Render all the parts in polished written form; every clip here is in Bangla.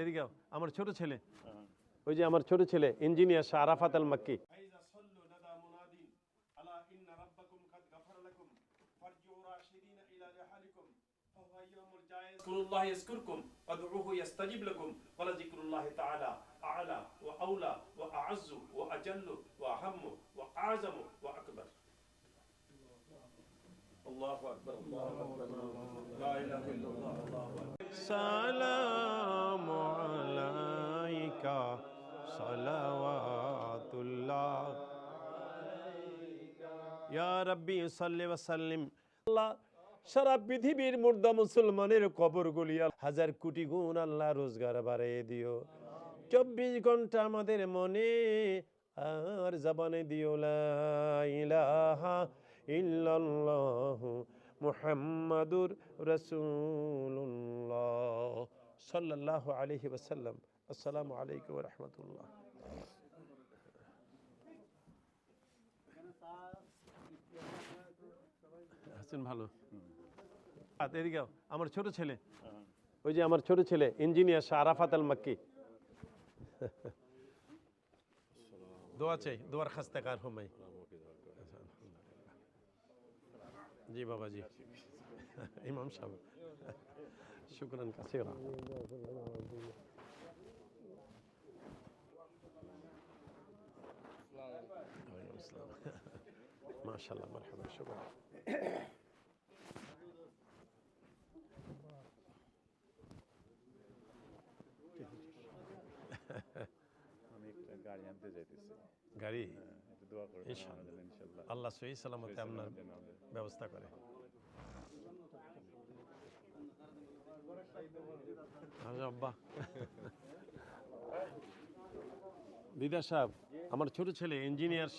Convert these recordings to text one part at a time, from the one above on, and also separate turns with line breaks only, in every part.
এদিকে আমার ছোট ছেলে, ওই যে আমার ছোট ছেলে ইঞ্জিনিয়ার শাহ আরাফাত আল মাক্কি।
اذكروا يذكركم وادعوه يستجب لكم ولذكر الله تعالى أعلى وأولى وأعز وأجل وأهم وأعظم وأكبر. الله أكبر الله أكبر لا إله إلا الله الله أكبر.
سلام عليك صلوات الله يا ربي صل وسلم. আল্লাহ সারা পৃথিবীর মুর্দা মুসলমানের কবরগুলি হাজার কোটি গুণ আল্লাহ রোজগার বাড়িয়ে দিও। 24 ঘন্টা আমাদের মনে আর জবানে দিও লা ইলাহা ইল্লাল্লাহু মুহাম্মাদুর রাসূলুল্লাহ সাল্লাল্লাহু আলাইহি ওয়াসাল্লাম। আসসালামু আলাইকুম ওয়া রাহমাতুল্লাহ। হাসান ভালো। এদিকে আমার ছোট ছেলে, ওই যে আমার ছোট ছেলে ইঞ্জিনিয়ার শাহ আরাফাত আল মাক্কি। দোয়া চাই, দোয়ার খাস্তাকার হো মাই। জি বাবা জি, ইমাম সাহেব শুকরান কাসীরা। মাশাআল্লাহ মারহাবা শুকরান।
আমি একটা গাড়ি আনতে যাইতেছি।
গাড়ি
একটু দোয়া করবেন ইনশাআল্লাহ।
আল্লাহ সহি সালামতে আপনার ব্যবস্থা করে। আব্বা দিদা সাহেব, আমার ছোট ছেলে ইঞ্জিনিয়ার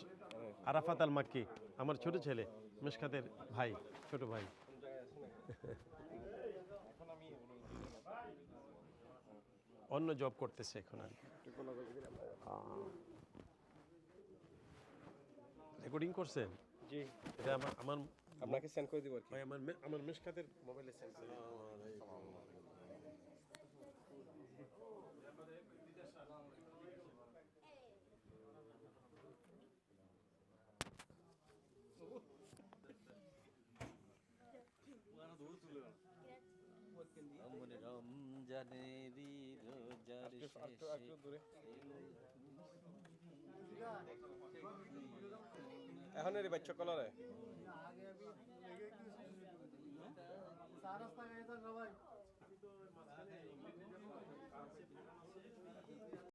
আরাফাত আল মাক্কি, আমার ছোট ছেলে মিশকাতের ভাই, ছোট ভাই। অন্য জব করতেছে এখন আর রেকর্ডিং করছেন? জি, এটা আমার আপনাকে সেন্ড করে দিব আর কি। আমার মিশকাতের মোবাইলে সেন্ড করে। এখন এর বাচ্চা কলারে সারাস্তা গায়ে তো ভাই